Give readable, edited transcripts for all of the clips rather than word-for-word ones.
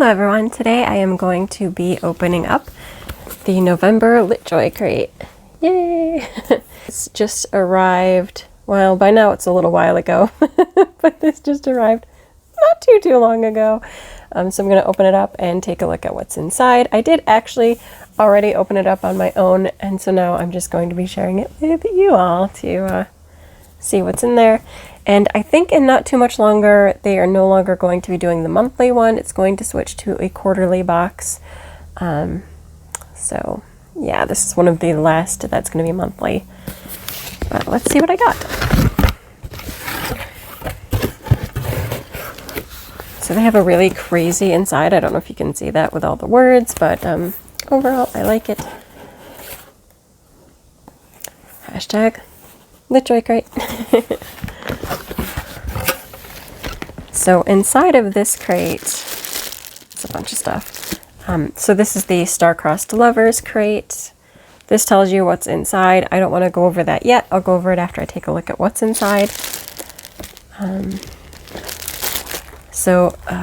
Hello everyone, today I am going to be opening up the November LitJoy crate. Yay! It's just arrived, well by now it's a little while ago, but this just arrived not too long ago. So I'm going to open it up and take a look at what's inside. I did actually already open it up on my own, and so now I'm just going to be sharing it with you all to see what's in there. And I think in not too much longer, they are no longer going to be doing the monthly one. It's going to switch to a quarterly box. So yeah, this is one of the last that's going to be monthly. But let's see what I got. So they have a really crazy inside. I don't know if you can see that with all the words, but overall, I like it. Hashtag LitJoy crate. So inside of this crate, it's a bunch of stuff. So this is the Star-Crossed Lovers crate. This tells you what's inside. I don't want to go over that yet. I'll go over it after I take a look at what's inside.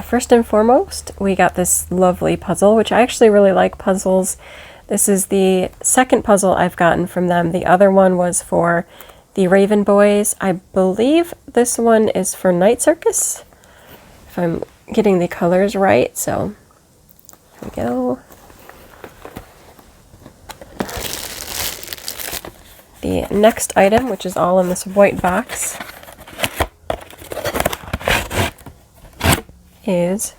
First and foremost, we got this lovely puzzle, which I actually really like puzzles. This is the second puzzle I've gotten from them. The other one was for the Raven Boys. I believe this one is for Night Circus, if I'm getting the colors right. So here we go. The next item, which is all in this white box, is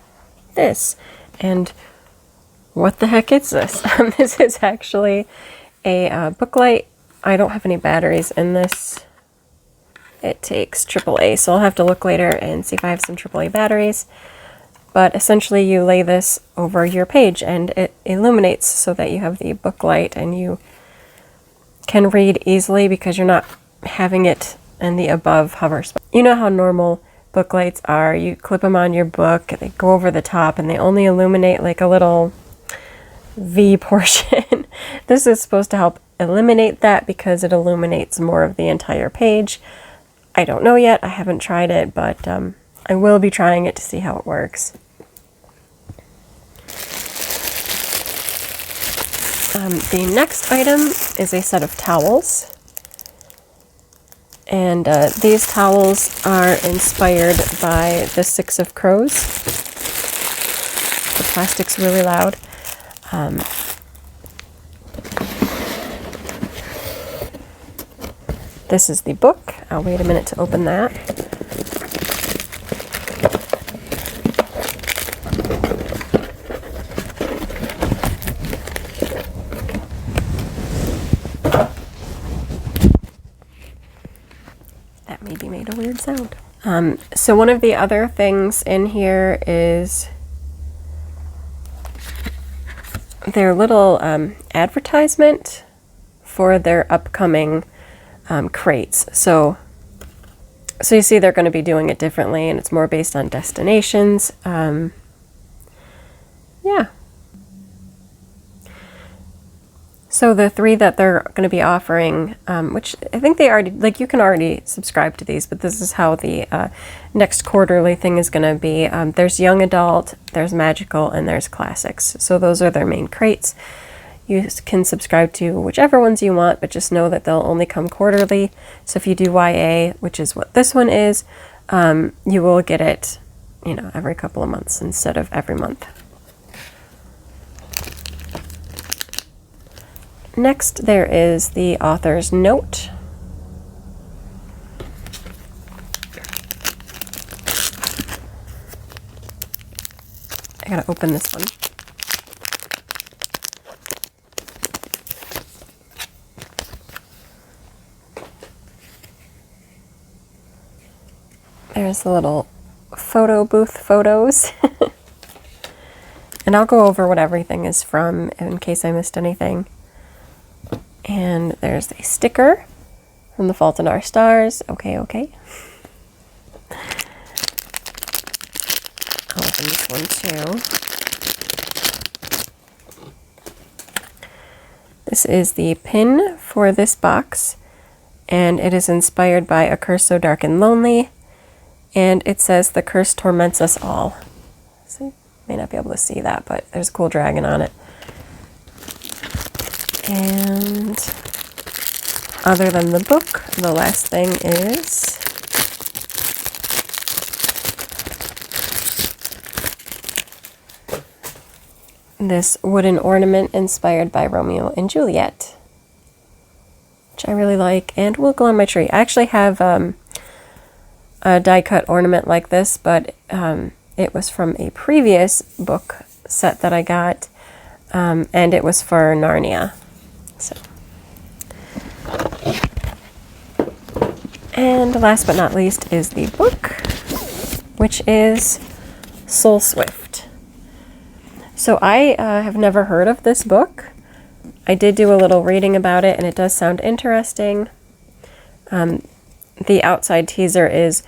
this. And what the heck is this? This is actually a book light. I don't have any batteries in this. It takes AAA, so I'll have to look later and see if I have some AAA batteries. But essentially you lay this over your page and it illuminates so that you have the book light and you can read easily because you're not having it in the above hover spot. You know how normal book lights are. You clip them on your book, they go over the top, and they only illuminate like a little V portion. This is supposed to help eliminate that because it illuminates more of the entire page. I don't know yet. I haven't tried it, but I will be trying it to see how it works. The next item is a set of towels. And these towels are inspired by the Six of Crows. The plastic's really loud. This is the book. I'll wait a minute to open that. That maybe made a weird sound. So one of the other things in here is their little advertisement for their upcoming crates. So you see they're going to be doing it differently, and it's more based on destinations. Yeah. So the three that they're going to be offering, which I think they already, like you can already subscribe to these, but this is how the next quarterly thing is going to be. There's Young Adult, there's Magical, and there's Classics. So those are their main crates. You can subscribe to whichever ones you want, but just know that they'll only come quarterly. So if you do YA, which is what this one is, you will get it, you know, every couple of months instead of every month. Next, there is the author's note. I gotta open this one. There's the little photo booth photos. And I'll go over what everything is from in case I missed anything. And there's a sticker from The Fault in Our Stars. Okay. I'll open this one too. This is the pin for this box, and it is inspired by A Curse So Dark and Lonely, and it says, "The curse torments us all." See? May not be able to see that, but there's a cool dragon on it. And other than the book, the last thing is this wooden ornament inspired by Romeo and Juliet, which I really like and will go on my tree. I actually have a die cut ornament like this, but it was from a previous book set that I got, and it was for Narnia. So, and last but not least is the book, which is Soul Swift. So I have never heard of this book. I did do a little reading about it, and it does sound interesting. The outside teaser is,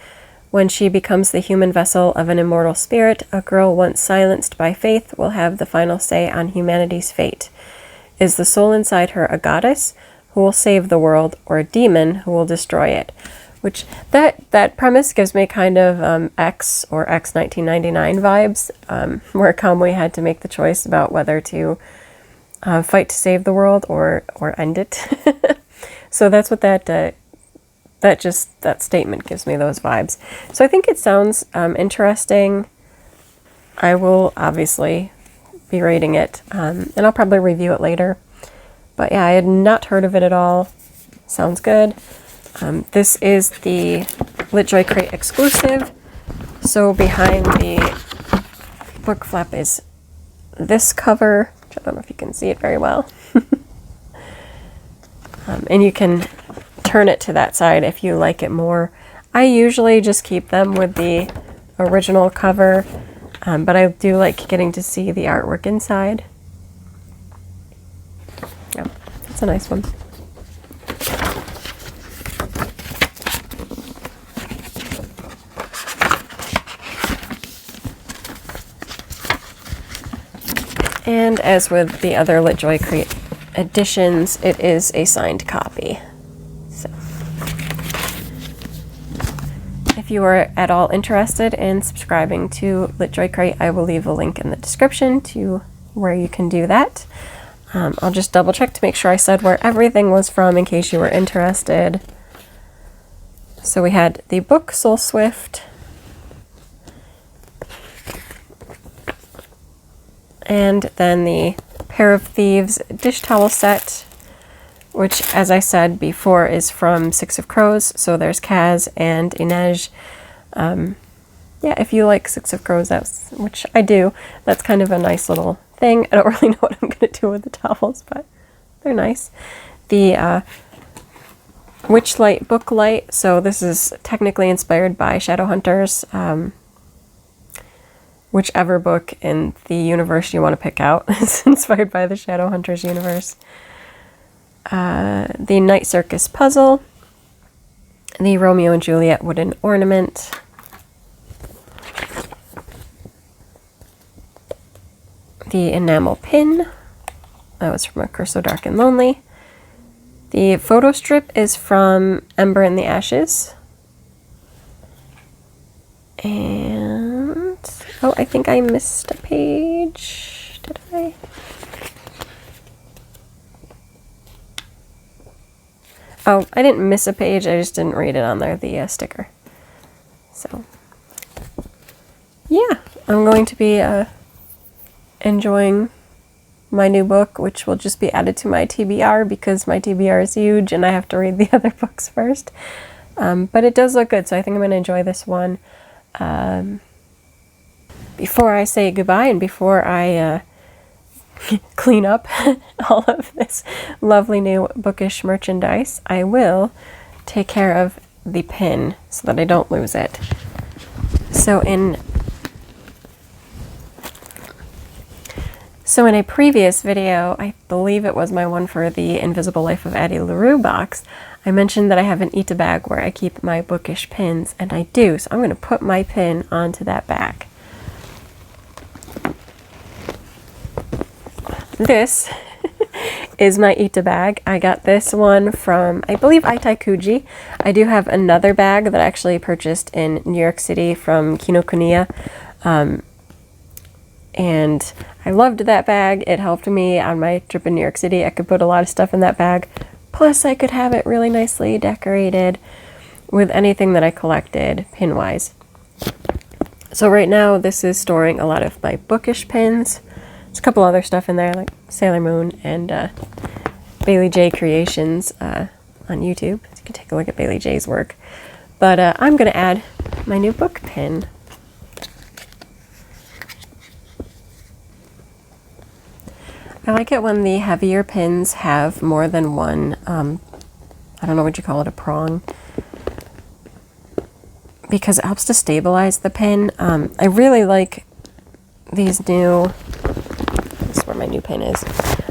when she becomes the human vessel of an immortal spirit, a girl once silenced by faith will have the final say on humanity's fate. Is the soul inside her a goddess who will save the world, or a demon who will destroy it? Which, that premise gives me kind of X or X 1999 vibes, where Kamui had to make the choice about whether to fight to save the world or end it. So that's what that statement gives me, those vibes. So I think it sounds interesting. I will obviously be reading it, and I'll probably review it later. But yeah, I had not heard of it at all. Sounds good. This is the LitJoy Crate exclusive. So behind the book flap is this cover, which I don't know if you can see it very well. And you can turn it to that side if you like it more. I usually just keep them with the original cover, but I do like getting to see the artwork inside. Yeah, it's a nice one. And as with the other LitJoy Crate editions, it is a signed copy. So, if you are at all interested in subscribing to LitJoy Crate, I will leave a link in the description to where you can do that. I'll just double check to make sure I said where everything was from in case you were interested. So we had the book Soul Swift, and then the Pair of Thieves dish towel set, which, as I said before, is from Six of Crows. So there's Kaz and Inej. Yeah, if you like Six of Crows, which I do, that's kind of a nice little thing. I don't really know what I'm going to do with the towels, but they're nice. The Witchlight book light. So this is technically inspired by Shadowhunters. Whichever book in the universe you want to pick out is inspired by the Shadowhunters universe. The Night Circus puzzle, the Romeo and Juliet wooden ornament, the enamel pin, that was from A Curse So Dark and Lonely. The photo strip is from Ember in the Ashes. And, oh, I think I missed a page. Did I? Oh, I didn't miss a page. I just didn't read it on there, the sticker. So, yeah, I'm going to be enjoying my new book, which will just be added to my TBR because my TBR is huge and I have to read the other books first. But it does look good, so I think I'm going to enjoy this one. Before I say goodbye and before I clean up all of this lovely new bookish merchandise, I will take care of the pin so that I don't lose it. So in a previous video, I believe it was my one for the Invisible Life of Addie LaRue box, I mentioned that I have an Ita bag where I keep my bookish pins, and I do, so I'm going to put my pin onto that bag. This is my Ita bag. I got this one from, I believe, Aitaikuji. I do have another bag that I actually purchased in New York City from Kinokuniya. and I loved that bag. It helped me on my trip in New York City. I could put a lot of stuff in that bag. Plus, I could have it really nicely decorated with anything that I collected pin-wise. So right now, this is storing a lot of my bookish pins. There's a couple other stuff in there, like Sailor Moon and Bailey J Creations on YouTube. You can take a look at Bailey J's work. But I'm going to add my new book pin. I like it when the heavier pins have more than one, I don't know what you call it, a prong, because it helps to stabilize the pin. I really like these new, this is where my new pin is.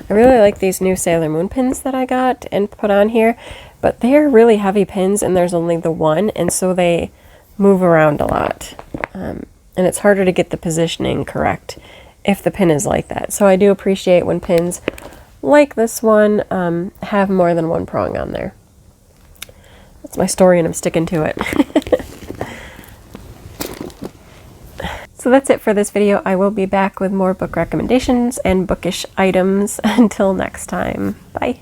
I really like these new Sailor Moon pins that I got and put on here, but they're really heavy pins and there's only the one, and so they move around a lot. And it's harder to get the positioning correct if the pin is like that. So I do appreciate when pins like this one have more than one prong on there. That's my story and I'm sticking to it. So that's it for this video. I will be back with more book recommendations and bookish items. Until next time, bye.